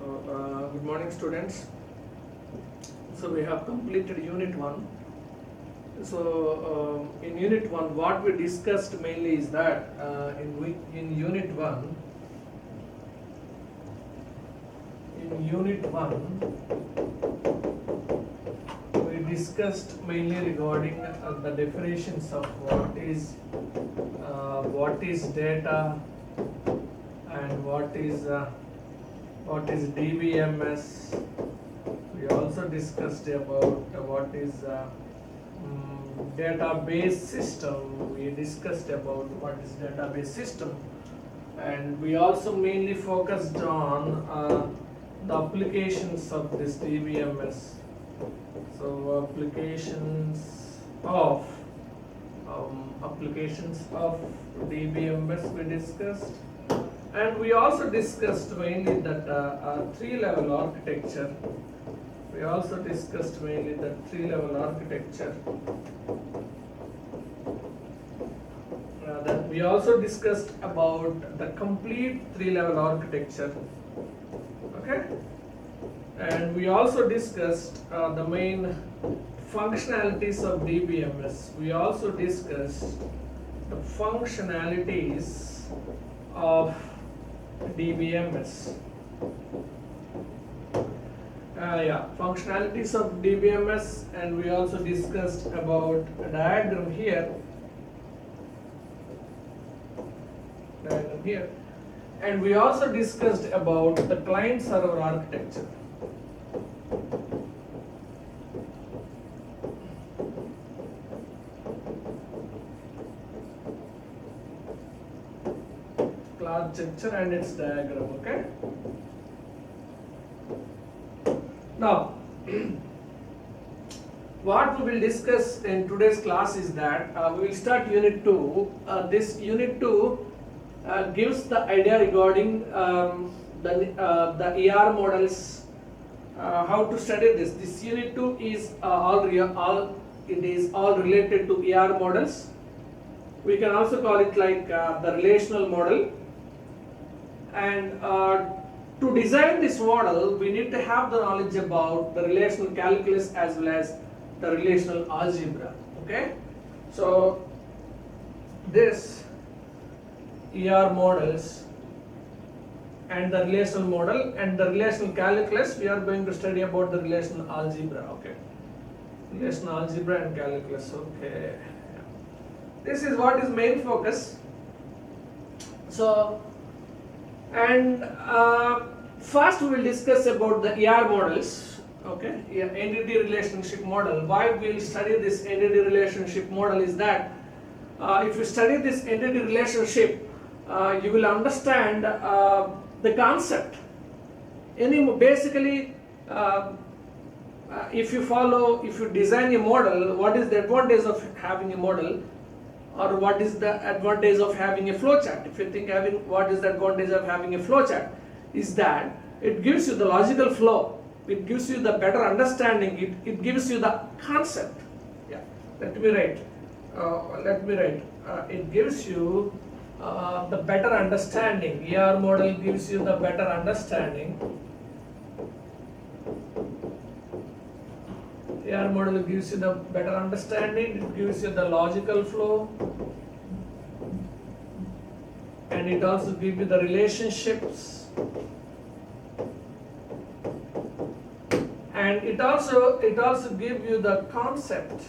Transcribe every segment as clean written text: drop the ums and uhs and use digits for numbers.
Good morning, students. So we have completed Unit 1. In Unit 1, what we discussed mainly is that in Unit 1, we discussed mainly regarding the definitions of what is data and what is DBMS. We also discussed about what is database system. We discussed about what is database system, and we also mainly focused on the applications of this DBMS. So applications of DBMS we discussed, and we also discussed mainly that three-level architecture. We also discussed mainly the three-level architecture. That we also discussed about the complete three-level architecture. Okay, and we also discussed the main functionalities of DBMS. We also discussed the functionalities of DBMS. Functionalities of DBMS, and we also discussed about a diagram here, and we also discussed about the client-server architecture. Class structure and its diagram. Okay. Now, what we will discuss in today's class is that we will start Unit 2. This Unit 2 gives the idea regarding the ER models, how to study this. This Unit 2 is all related to ER models. We can also call it like the relational model. And to design this model, we need to have the knowledge about the relational calculus as well as the relational algebra. Okay, so this ER models and the relational model and the relational calculus, we are going to study about the relational algebra. Okay, relational algebra and calculus. Okay, this is what is main focus. So, and first we will discuss about the ER models. Okay, entity relationship model. Why we will study this entity relationship model is that if you study this entity relationship, you will understand the concept. Basically, if you design a model, what is the advantage of having a model? Or what is the advantage of having a flowchart? If you think what is the advantage of having a flowchart, is that it gives you the logical flow, it gives you the better understanding, it gives you the concept. Yeah, let me write. It gives you the better understanding. ER model gives you the better understanding. ER model gives you the better understanding, it gives you the logical flow, and it also gives you the relationships, and it also gives you the concept.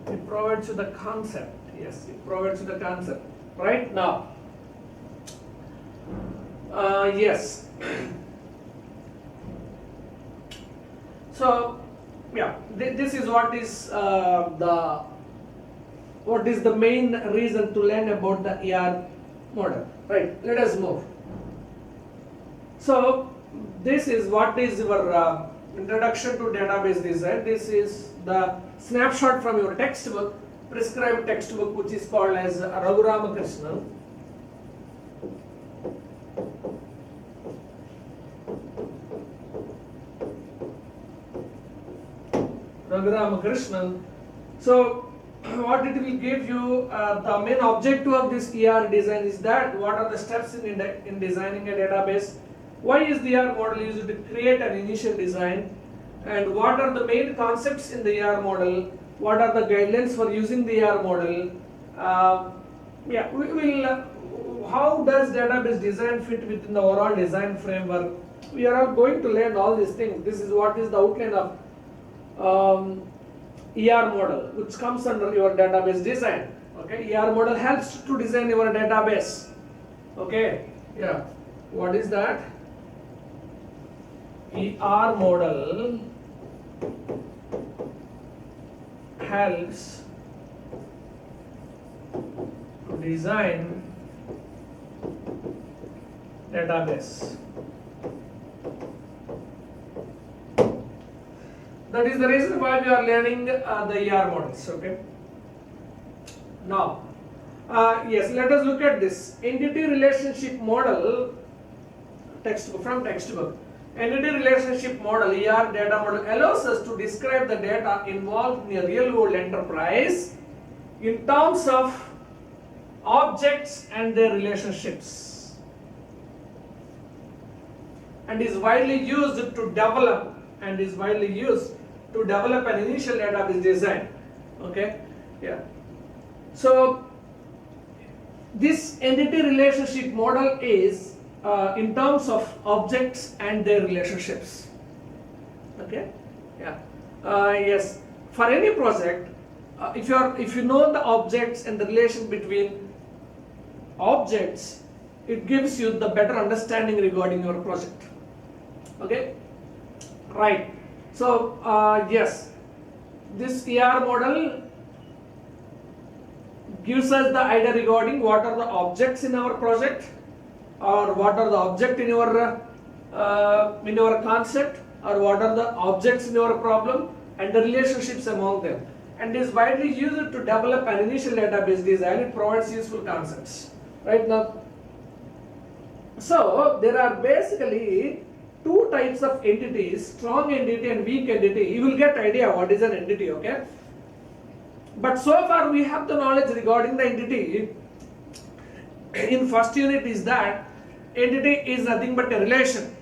It provides you the concept. Yes, it provides you the concept. Right now, yes. So, yeah, this is what is the main reason to learn about the ER model. Right, let us move. So this is what is your introduction to database design. This is the snapshot from your textbook, prescribed textbook, which is called as Raghu Ramakrishnan. Raghu Ramakrishnan. So what it will give you, the main objective of this ER design is that what are the steps in designing a database, Why is the ER model used to create an initial design? And what are the main concepts in the ER model? What are the guidelines for using the ER model? Yeah, we will. How does database design fit within the overall design framework? We are all going to learn all these things. This is what is the outline of ER model, which comes under your database design. Okay, ER model helps to design your database. Okay, yeah. What is that? ER model helps to design database. That is the reason why we are learning the ER models. Okay. Now, yes, let us look at this entity relationship model. Textbook from textbook. Entity relationship model ER data model allows us to describe the data involved in a real-world enterprise in terms of objects and their relationships, and is widely used to develop an initial database design. Okay, yeah. So this entity relationship model is in terms of objects and their relationships. Okay, yeah. Yes, for any project, if you know the objects and the relation between objects, it gives you the better understanding regarding your project. Okay, right. So yes, this ER model gives us the idea regarding what are the objects in our project, or what are the objects in your concept, or what are the objects in your problem, and the relationships among them, and is widely used to develop an initial database design. It provides useful concepts. Right now, so there are basically two types of entities: strong entity and weak entity. You will get idea what is an entity. Okay, but so far we have the knowledge regarding the entity in first unit is that entity is nothing but a relation.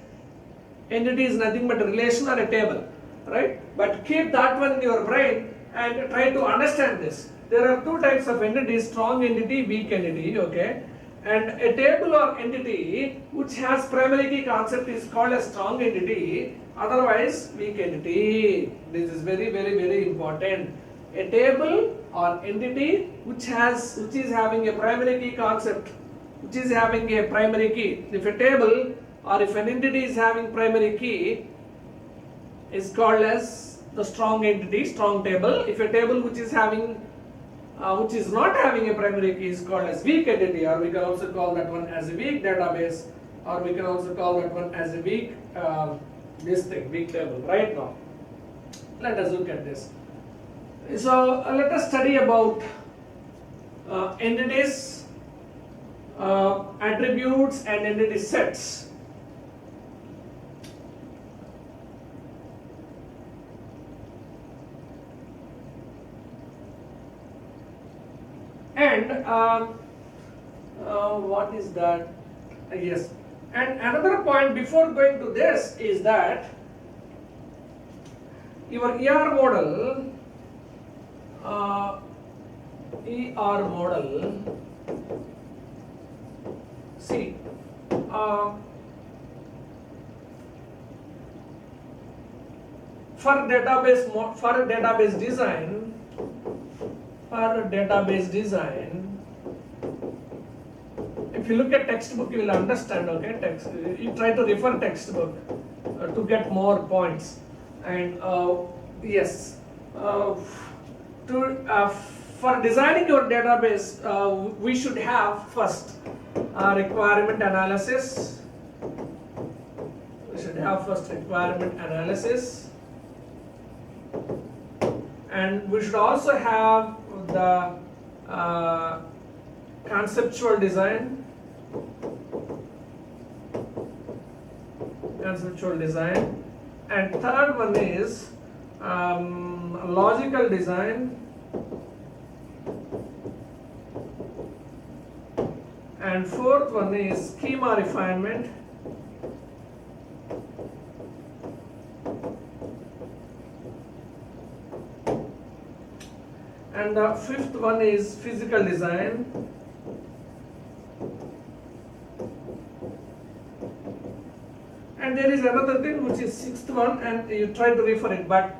Entity is nothing but a relation or a table, right? But keep that one in your brain and try to understand this. There are two types of entities: strong entity, weak entity. Okay, and a table or entity which has primary key concept is called a strong entity, otherwise weak entity. This is very, very, very important. A table or entity which is having a primary key concept, which is having a primary key. If a table or if an entity is having primary key, is called as the strong entity, strong table. If a table which is having which is not having a primary key is called as weak entity, or we can also call that one as a weak database, or we can also call that one as a weak weak table. Right now, let us look at this. So let us study about entities, attributes, and entity sets. And what is that? Yes. And another point before going to this is that your ER model, see, for database design, if you look at textbook, you will understand. Okay, you try to refer textbook to get more points. And yes, for designing your database, we should have first requirement analysis. We should have first requirement analysis, and we should also have the conceptual design. And third one is logical design, and fourth one is schema refinement, And the fifth one is physical design. And there is another thing which is sixth one, and you try to refer it. But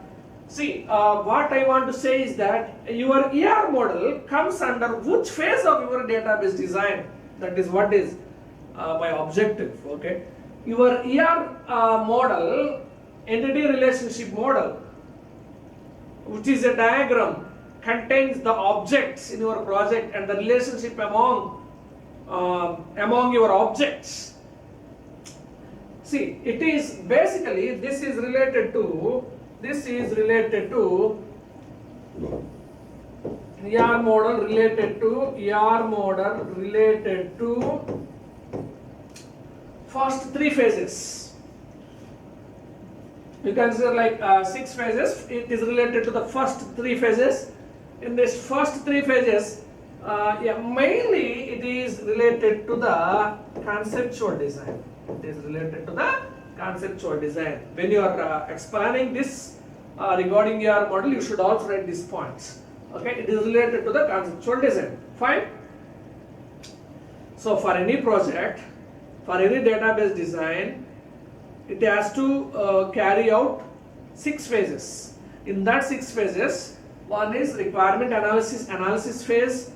see, what I want to say is that your ER model comes under which phase of your database design. That is what is my objective. Okay, your ER model, entity relationship model, which is a diagram, contains the objects in your project and the relationship among your objects. See, it is basically, this is related to ER model related to first three phases. You consider like 6 phases. It is related to the first 3 phases. In this first 3 phases, mainly it is related to the conceptual design. It is related to the conceptual design. When you are explaining this regarding your model, you should also write these points. Okay, it is related to the conceptual design. Fine. So for any project, for any database design, it has to carry out 6 phases. In that 6 phases, one is requirement analysis phase,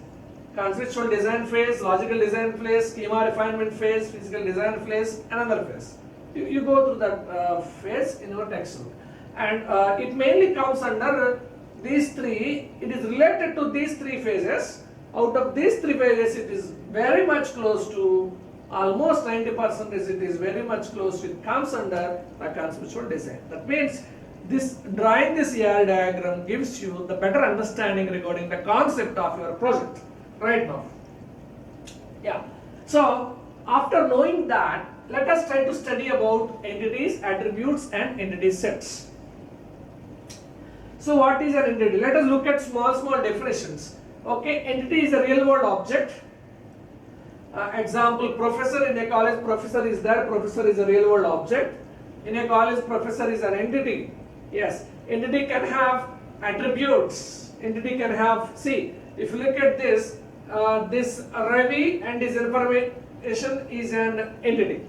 conceptual design phase, logical design phase, schema refinement phase, physical design phase, another phase. You go through that phase in your textbook, and it mainly comes under these 3. It is related to these 3 phases. Out of these 3 phases, it is very much close to almost 90%. It is very much close to, it comes under the conceptual design. That means drawing this ER diagram gives you the better understanding regarding the concept of your project right now. Yeah. So after knowing that, let us try to study about entities, attributes, and entity sets. So what is an entity? Let us look at small definitions. Okay, entity is a real world object. Example, professor. In a college, professor is there. Professor is a real world object. In a college, professor is an entity. Yes, entity can have attributes. Entity can have, see, if you look at this, this Ravi and his information is an entity.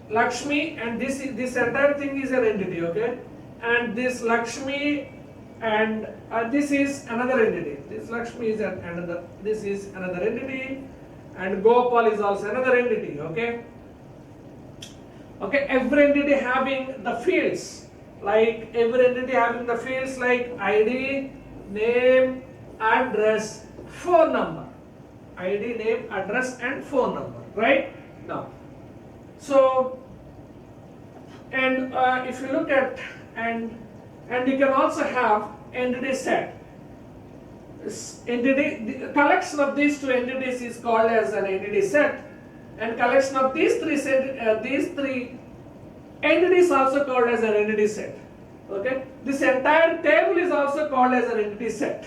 Lakshmi and this entire thing is an entity, okay? And this Lakshmi and this is another entity. This Lakshmi is another. This is another entity, and Gopal is also another entity, okay? Okay, every entity having the fields, like ID, name, address, phone number. ID, name, address, and phone number, right? Now, so, and if you look at, and you can also have entity set. The collection of these 2 entities is called as an entity set, and collection of these 3 entities also called as an entity set. Okay, this entire table is also called as an entity set.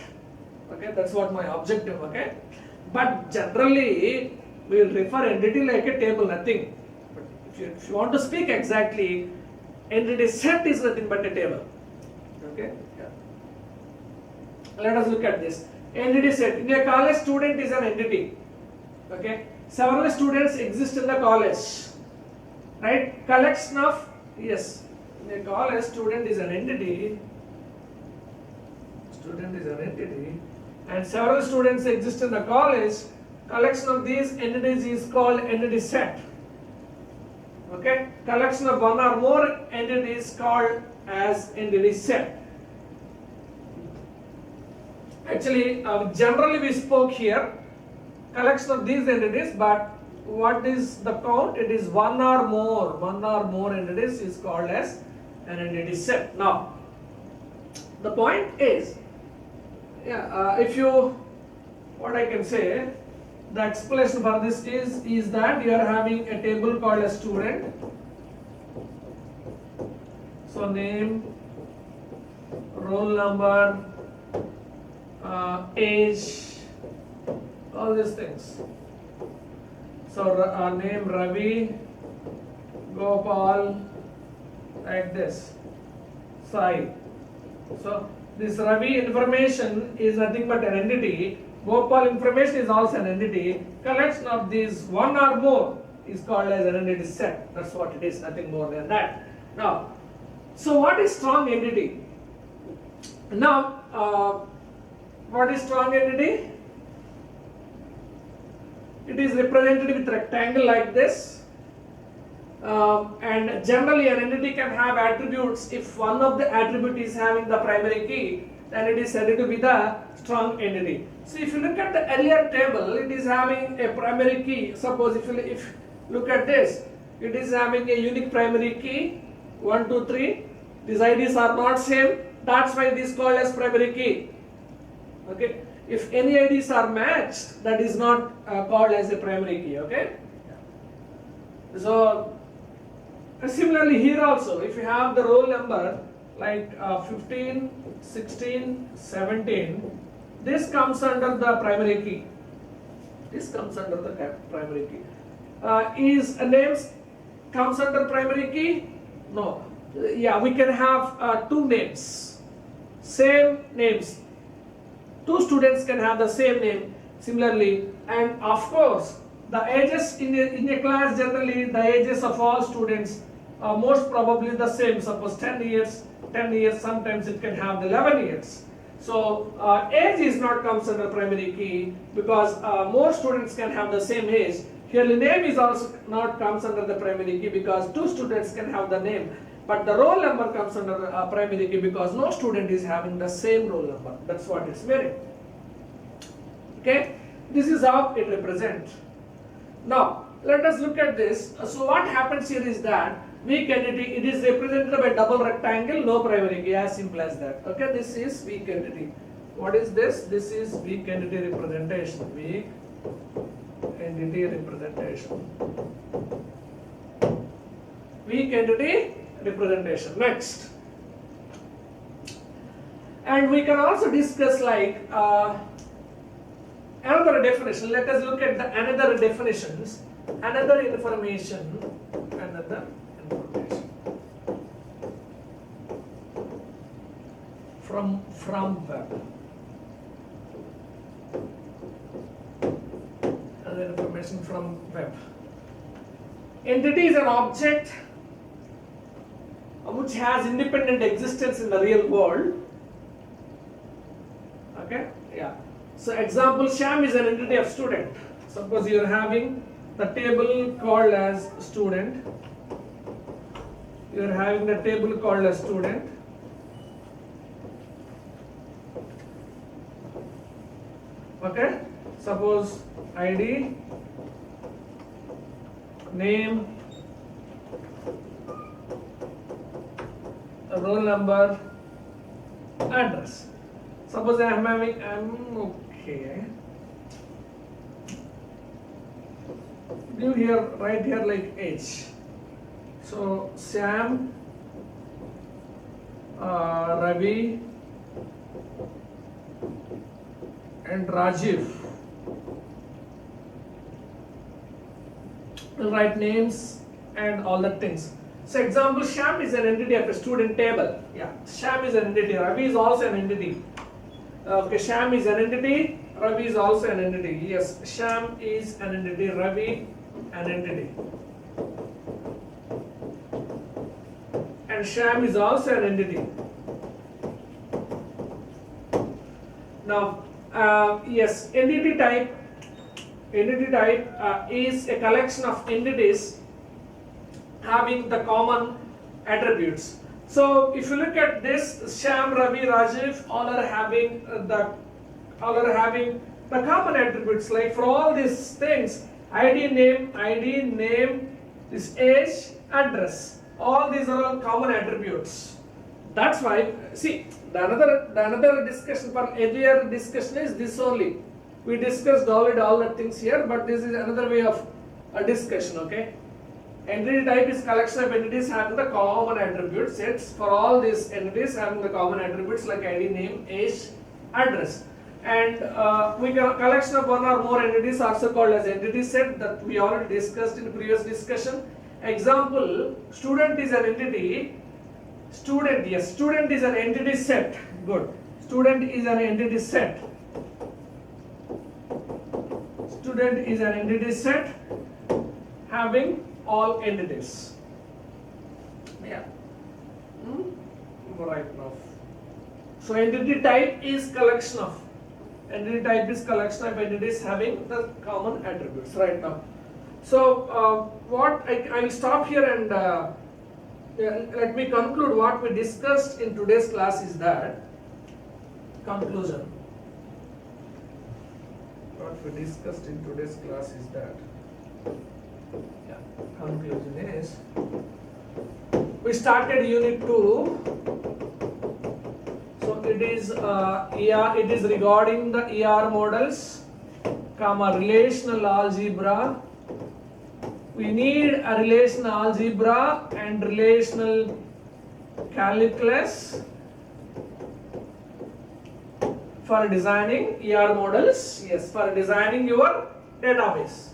Okay, that's what my objective. Okay, but generally we will refer entity like a table, nothing. But if you want to speak exactly, entity set is nothing but a table. Okay, yeah. Let us look at this. Entity set. In a college, student is an entity. Okay, several students exist in the college. Right? Collection of, yes, in a college, student is an entity. Student is an entity. And several students exist in the college. Collection of these entities is called entity set. Okay? Collection of one or more entities called as entity set. Actually, generally we spoke here collection of these entities, but what is the count? It is one or more entities is called as an entity set. Now, the point is, if you, what I can say, the explanation for this is that you are having a table called a student. So name, roll number, age, all these things. So name Ravi, Gopal, like this, Sai. So this Ravi information is nothing but an entity. Gopal information is also an entity. Collection of these one or more is called as an entity set. That's what it is, nothing more than that. Now, so what is strong entity? Now, what is strong entity? It is represented with rectangle like this. And generally an entity can have attributes. If one of the attribute is having the primary key, then it is said to be the strong entity. So if you look at the earlier table, it is having a primary key. Suppose if you look at this, it is having a unique primary key, 1, 2, 3. These IDs are not same. That's why it is called as primary key. Okay. If any IDs are matched, that is not called as a primary key. Okay. So similarly here also, if you have the roll number like 15, 16, 17, this comes under the primary key. This comes under the primary key. Is names comes under primary key? No. Yeah, we can have two names, same names. Two students can have the same name similarly, and of course the ages in a class, generally the ages of all students are most probably the same. Suppose 10 years, sometimes it can have 11 years. So age is not comes under primary key because more students can have the same age. Here the name is also not comes under the primary key because two students can have the name. But the roll number comes under primary key because no student is having the same roll number. That's what it's meaning. Okay, this is how it represents. Now let us look at this. So what happens here is that weak entity, it is represented by double rectangle, no primary key, as simple as that. Okay, this is weak entity. What is this? This is weak entity representation. Weak entity representation. Weak entity representation. Next, and we can also discuss like another definition. Let us look at the another definitions, another information from web. Another information from web. Entity is an object which has independent existence in the real world. Okay, yeah. So example, Sham is an entity of student. Suppose you are having the table called as student. You are having the table called as student. Okay, suppose ID, name, roll number, address. Suppose I am having, okay. Give here, right here like age. So Sam, Ravi, and Rajiv. We'll write names and all the things. So example, Sham is an entity of a student table. Yeah, Sham is an entity. Ravi is also an entity. Okay, Sham is an entity. Ravi is also an entity. Yes, Sham is an entity. Ravi, an entity. And Sham is also an entity. Now, yes, entity type is a collection of entities having the common attributes. So if you look at this, Sham, Ravi, Rajiv, all are having the common attributes. Like for all these things, ID, name, this age, address. All these are all common attributes. That's why, see, the another discussion for earlier discussion is this only. We discussed already all the things here, but this is another way of a discussion. Okay. Entity type is collection of entities having the common attributes. Sets for all these entities having the common attributes like ID, name, age, address. And we can collection of one or more entities also called as entity set that we already discussed in the previous discussion. Example, student is an entity. Student, yes, student is an entity set. Good. Student is an entity set. Student is an entity set having all entities. Yeah. Right now. So entity type is collection of entities having the common attributes right now. So what I will stop here and let me conclude what we discussed in today's class is that conclusion. What we discussed in today's class is that conclusion is we started unit 2. So it is it is regarding the ER models, relational algebra. We need a relational algebra and relational calculus for designing ER models. Yes, for designing your database.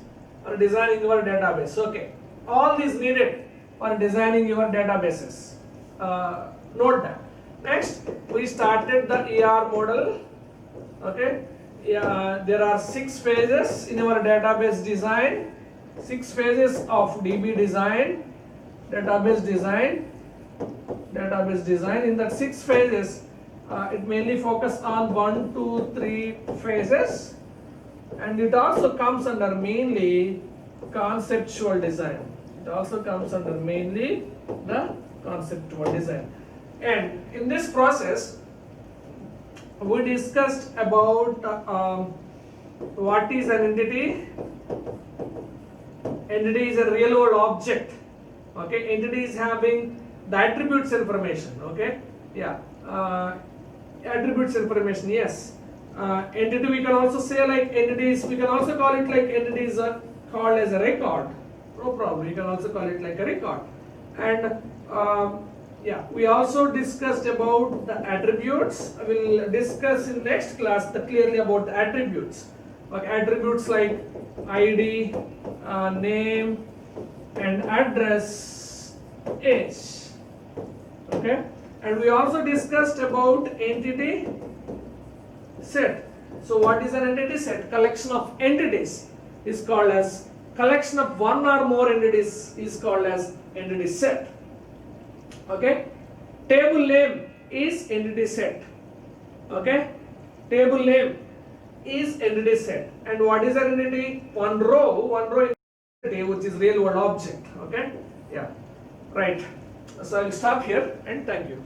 Okay, all these needed for designing your databases. Note that. Next, we started the ER model. Okay, there are 6 phases in our database design. 6 phases of DB design, database design. In the 6 phases, it mainly focuses on 1, 2, 3 phases, and it also comes under mainly conceptual design. And in this process, we discussed about what is an entity. Entity is a real world object. Okay, entity is having the attributes information. Okay, attributes information. Yes, entity we can also say like entities. We can also call it like entities are called as a record. No problem. You can also call it like a record. And we also discussed about the attributes. I will discuss in next class clearly about the attributes. Okay, attributes like ID, name, and address, age. Okay, and we also discussed about entity set. So what is an entity set? Collection of entities is called as collection of one or more entities is called as entity set. Okay, table name is entity set. Okay, table name is entity set. And what is an entity? One row entity which is real world object. Okay, right. So I will stop here and thank you.